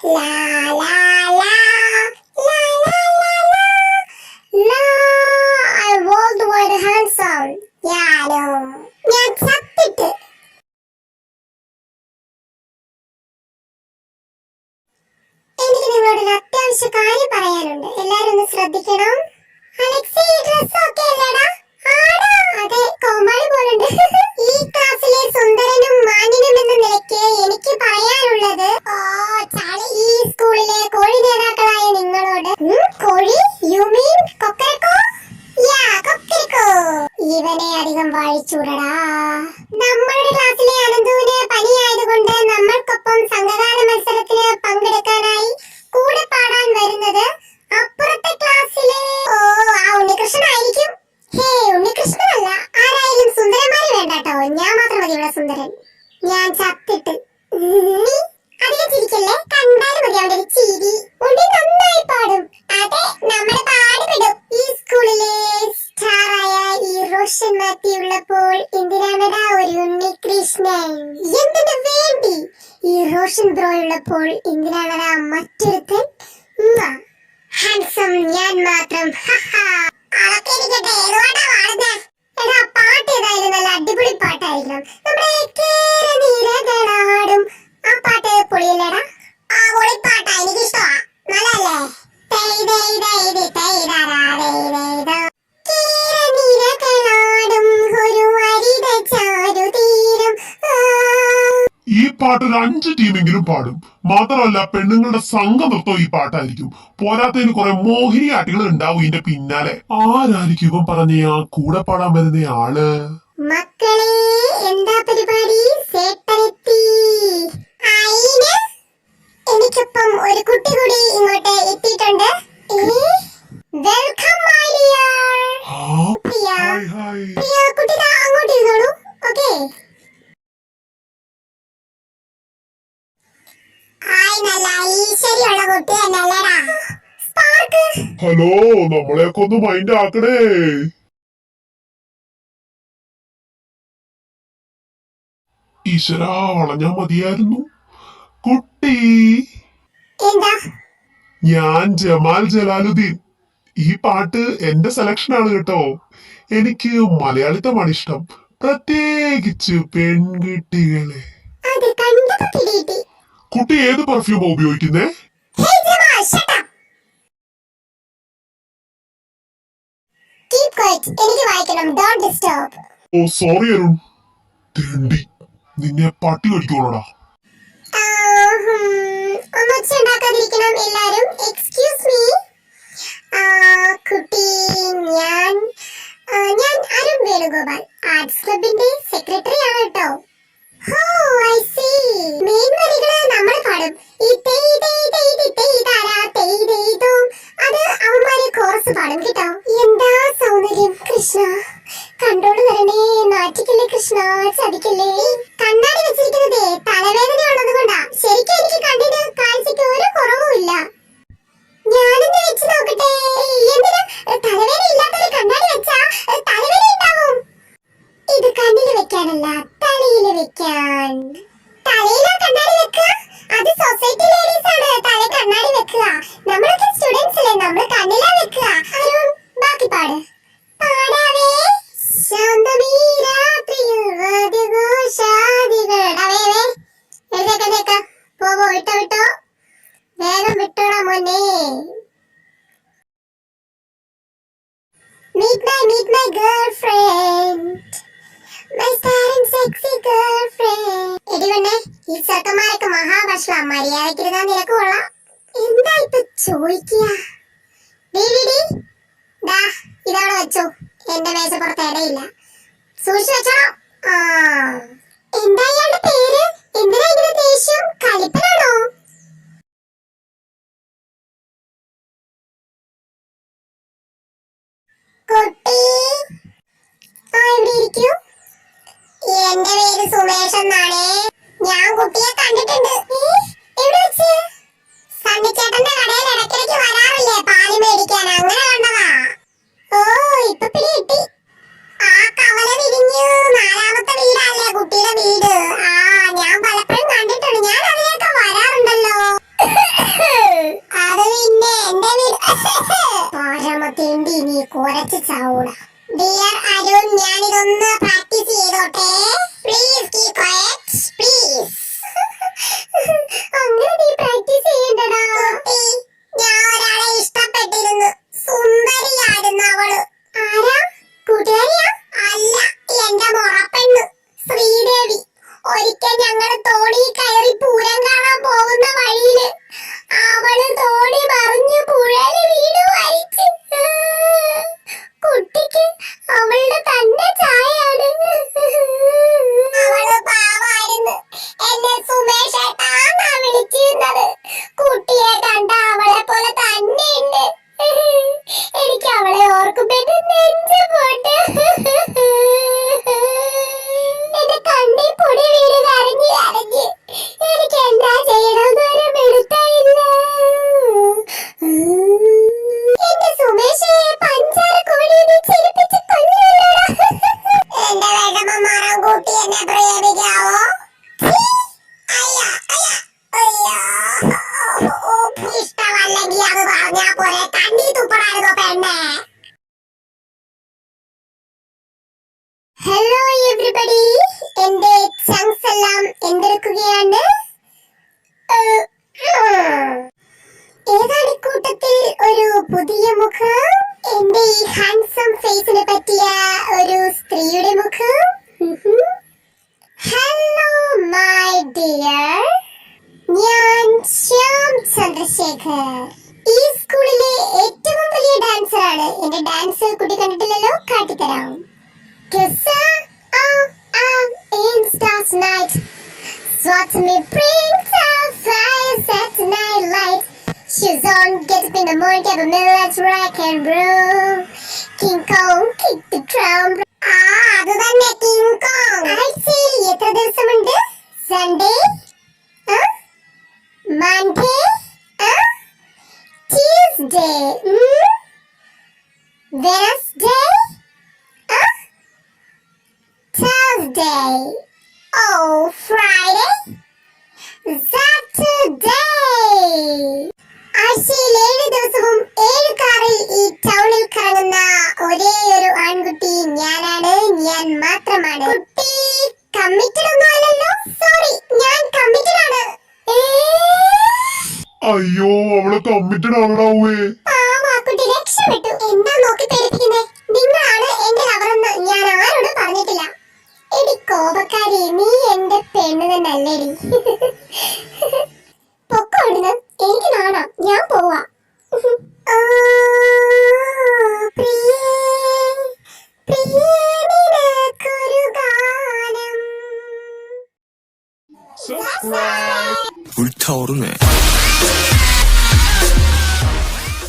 La la la la la la la la. I want the word handsome. ഞാനും ഞാൻ ചത്തിട്ട്. എനിക്ക് നിങ്ങളോടൊരു അത്യാവശ്യ കാര്യം പറയാനുണ്ട്. എല്ലാരും ഒന്ന് ശ്രദ്ധിക്കണം. അലക്സി, ഡ്രസ് ഒക്കെ അല്ലേടാ? ആടാ, അതെ, കോമാളി പോലുണ്ട്. ഈ ക്ലാസ്സിലെ സുന്ദരനും മാന്യനും എന്ന നിലയ്ക്ക് എനിക്ക് പറയാനുള്ളത്, ഈ സ്കൂളിലെ കോഴി നേതാക്കളായ നിങ്ങളോട്. കോഴി? യു മീൻ കൊക്കരക്കോ? യാ, കൊക്കരക്കോ. ഇവനെ അധികം വാഴിച്ചൂടടാ. നമ്മളുടെ ക്ലാസ്സിലെ അനന്തുവിന് പനിയായതുകൊണ്ട് നമ്മൾക്കൊപ്പം സംഘഗാന മത്സരത്തിന് പങ്കെടുക്കാനായി കൂടെ പാടാൻ വരുന്നത് അപ്പുറത്തെ ക്ലാസ്സിലെ ആ ഉണ്ണികൃഷ്ണനായിരിക്കും. ഹേ, ഉണ്ണികൃഷ്ണനല്ല, ആരായാലും സുന്ദരന്മാര് വേണ്ടാട്ടോ. ഞാൻ മാത്രം മതി ഇവിടെ സുന്ദരൻ. ഞാൻ ചത്തിട്ട്. അധികം ചിരിക്കല്ലേ, കണ്ടാലും മതി അവിടെ ഒരു ചിരി. ഉണ്ണി നന്നായി പാടും. അതെ, നമ്മള് പാടുപെടും. ഈ സ്കൂളിലെ സ്റ്റാറായ ഈ റോഷൻ മാത്യു ഉള്ളപ്പോൾ എന്തിനാണടാ ഒരു ഉണ്ണികൃഷ്ണൻ? എന്തിനു വേണ്ടി? ഈ റോഷൻ ബ്രോ ഉള്ളപ്പോൾ എന്തിനാണടാ മറ്റൊരുത്തൻ? ഹാൻസം ഞാൻ മാത്രം. അതൊക്കെ ഇരിക്കട്ടെ, ഏതുകൊണ്ടാ പാടുന്നേ? എടാ, പാട്ട് ഏതായാലും നല്ല അടിപൊളി പാട്ടായിരിക്കണം. നമ്മുടെ കേരനീരകളാടും ആ പാട്ട് പൊളിയല്ലേടാ? ആ പൊളിപ്പാട്ടാ, എനിക്കിഷ്ടമാ. നല്ലല്ലേ? ഈ പാട്ട് ഒരു 5 ടീമെങ്കിലും പാടും. മാത്രമല്ല, പെണ്ണുങ്ങളുടെ സംഘനൃത്തം ഈ പാട്ടായിരിക്കും. പോരാത്തതിന് കുറെ മോഹിനിയാട്ടികൾ ഉണ്ടാവും ഇതിന്റെ പിന്നാലെ. ആരായിരിക്കും ഇവൻ പറഞ്ഞ ആ കൂടെ പാടാൻ വരുന്ന ആള്? മക്കളെ, എന്താ പരിപാടി? സേട്ടനെത്തി. എനിക്കൊപ്പം ഒരു കുട്ടി കൂടി ഇങ്ങോട്ട് എത്തിയിട്ടുണ്ട്. Welcome my dear. കുട്ടി അങ്ങോട്ട് ഇരുന്നോളൂ. ഓക്കേ. നല്ല ഈശ്വരിയുള്ള കുട്ടി തന്നെയല്ലേടാ സ്പാർക്ക്? ഹലോ, നമ്മളെയൊക്കെ ഒന്ന് മൈൻഡ് ആക്കണേ. ഈശ്വരാ, വളഞ്ഞാ മതിയായിരുന്നു. കുട്ടി, എന്താ? ഞാൻ ജമാൽ ജലാലുദ്ദീൻ. ഈ പാട്ട് എന്റെ സെലക്ഷൻ ആണ് കേട്ടോ. എനിക്ക് മലയാളിത്തമാണ് ഇഷ്ടം, പ്രത്യേകിച്ച് പെൺകുട്ടികളെ. കുട്ടി ഏത് പെർഫ്യൂമാ ഉപയോഗിക്കുന്നേ? ഓ സോറി അരുൺ. തെണ്ടി, നിന്നെ പട്ടി കടിക്കോളടാ. കുട്ടി, ഞാൻ അരുൺ വേണുഗോപാൽ, ആർട്സ് ക്ലബിന്റെ സെക്രട്ടറി ആണ് കേട്ടോ. മെയിൻ വരികള് നമ്മൾ പാടും. അത് അവന്മാര് കോറസ് പാടും കേട്ടോ. എന്താ സൗന്ദര്യം കൃഷ്ണ, കണ്ടോളൂ തരണേ. നാറ്റിക്കല്ലേ കൃഷ്ണ, ചതിക്കല്ലേ. കണ്ണാടി വെച്ചിരിക്കുന്നതേ തലവേദന ഉള്ളത് കൊണ്ടാ. ശരിക്കും എനിക്ക് കണ്ണിന് കാഴ്ചക്ക് ഒരു കുറവുമില്ല. ഞാനൊന്ന് വെച്ച് നോക്കട്ടെ. എന്തിനാ തലവേദന ഇല്ലാത്തൊരു കണ്ണാടി വെച്ചാ തലവേദന ഉണ്ടാവും. ഇത് കണ്ണില് വെക്കാനല്ല, തലയില് വെക്കാൻ. തലയിലാ കണ്ണാടി വെക്കുക? അത് സൊസൈറ്റി ലേഡീസ് ആണ് തല കണ്ണാടി വെക്കുക. നമ്മളൊക്കെ സ്റ്റുഡൻസ് അല്ലേ, നമ്മള് കണ്ണിലാ വെക്കുക. അരുൺ, ബാക്കി പാട്. പാടാവേ. ശാന്തമീ രാത്രിയിൽ വാദ്യഘോഷാദികളുടെ എഴുതേക്ക പോവോ, വിട്ടോ വേഗം വിട്ടോടാ മോനെ. Meet my girlfriend, my starring sexy girlfriend. എടിവണ്ണേ, ഈ ചെറുക്കന്മാരൊക്കെ മഹാഭക്ഷണ. മര്യാദക്കിരുന്നാ നിനക്ക് കൊള്ളാം. എന്താ ഇപ്പൊ ചോദിക്കുക? ഇതവിടെ വെച്ചോ, എന്റെ മേശപ്പുറത്ത് ഇടയില്ല. സൂക്ഷിച്ചു വെച്ചോളാം. എന്താ ഇയാളുടെ പേര്? എന്തിനാ ഇങ്ങനെ ദേഷ്യം? കലിപ്പനാണോ? കുട്ടി, ഇവിടെ ഇരിക്കൂ. എന്റെ പേര് സുമേഷ് എന്നാണ്. ഞാൻ കുട്ടിയെ കണ്ടിട്ടുണ്ട്. എവിടെ വെച്ച്? സണ്ണിച്ചേട്ടന്റെ കടയിൽ ഇടയ്ക്കിടയ്ക്ക് വരാറില്ലേ പാല് മേടിക്കാൻ, അങ്ങനെ കണ്ടതാ. ഓ, ഇപ്പൊ പിടി കിട്ടി. ആ കവല വിരിഞ്ഞു 4ാമത്തെ വീടല്ലേ കുട്ടിയുടെ വീട്. ഞാൻ പലപ്പോഴും കണ്ടിട്ടുണ്ട്. ഞാൻ അതിലേക്ക് വരാറുണ്ടല്ലോ. ഞാനിതൊന്ന് പ്രാക്ടീസ് ചെയ്തോട്ടെ. Please keep quiet please. അങ്ങനെ നീ പ്രാക്ടീസ് ചെയ്യണ്ടടാ. ഞാൻ ഒരാളെ ഇഷ്ടപ്പെട്ടിരുന്നു. സുന്ദരിയായിരുന്നു അവള്. ആരാ? കൂട്ടുകാരിയാ? അല്ല, എന്റെ മുറപ്പെണ്ണ് ശ്രീദേവി. ഒരിക്കൽ ഞങ്ങള് തോണി കയറി പൂരം കാണാൻ പോകുന്ന വഴിയില് അവള് തോണി മറിഞ്ഞു പുഴയില് വീണ് മരിച്ചു. കുട്ടിക്ക് അവളുടെ തന്നെ ചായയാണ്. അവള് പാവായിരുന്നു. എന്നെ സുമേഷ് ഏട്ടാന്നാ വിളിച്ചിരുന്നത്. കുട്ടിയെ കണ്ട അവളെ പോലെ തന്നെയുണ്ട്. എനിക്ക് അവളെ ഓർക്കുമ്പോ നെഞ്ച് പോട്ട്. എന്റെ കണ്ണിൽ പൊടി വീട് കരഞ്ഞ് കരഞ്ഞ് എനിക്ക് എന്താ ചെയ്യണമെന്നൊരു മിടുത്തായില്ല. എന്റെ സുമേഷേ, പഞ്ചാര കോഴിയെ ചിരിപ്പിച്ച് കൊല്ലുവല്ലോടാ. എന്റെ വിഷമം മാറാൻ കൂട്ടി എന്നെ പ്രേമിക്കാവോ? ഇഷ്ടമല്ലെങ്കിൽ അത് പറഞ്ഞാ പോലെ കണ്ണീ തുപ്പടായിരുന്നോ പെണ്ണേ? ഹലോ എവരിബഡി, എന്റെ ചങ്സ് എല്ലാം എന്തെടുക്കുകയാണ്? ഏതാണ് കൂട്ടത്തിൽ ഒരു പുതിയ മുഖം? എന്റെ ഈ ഹാൻസം ഫേസിനെ പറ്റിയ ഒരു സ്ത്രീയുടെ മുഖം. ഹലോ മൈ ഡിയർ, ഞാൻ ശ്യാം ചന്ദ്രശേഖർ. ഈ സ്കൂളിലെ ഏറ്റവും വലിയ ഡാൻസറാണ്. എന്റെ ഡാൻസ് കുട്ടി കണ്ടിട്ടില്ലല്ലോ, കാട്ടിത്തരാം. In stars night, swat me brings our fires at night light. Shoes on, get up in the morning, get a minute, let's rock and roll. King Kong, kick the drum. അത് തന്നെ King Kong. ആഴ്ചയിൽ എത്ര ദിവസമുണ്ട്? Sunday, Monday, Tuesday, Wednesday, Thursday, Friday, Saturday. ആഴ്ചയിൽ 7 ദിവസവും 7 കാറിൽ ഈ ടൗണിൽ കറങ്ങുന്ന ഒരേ ഒരു ആൺകുട്ടി ഞാനാണ്. ഞാൻ മാത്രമാണ്. കുട്ടി കമ്മിറ്റഡ് ഒന്നും അല്ലല്ലോ? സോറി, ഞാൻ കമ്മിറ്റഡ് ആണ്. അയ്യോ, അവള് കമ്മിറ്റഡ് ആണടാവേ. കുട്ടി രക്ഷപ്പെട്ടു. എന്താ നോക്കി പേടിപ്പിക്കുന്നേ? നിങ്ങളാണ് എന്റെ ലവറെന്ന് ഞാൻ ആരോടും പറഞ്ഞിട്ടില്ല. എടി കോപക്കാരി, നീ എന്റെ പെണ്ണ് തന്നല്ലേടി. പൊക്കോടുന്ന്, എനിക്ക് നാണാം, ഞാൻ പോവാ. 불타오르네.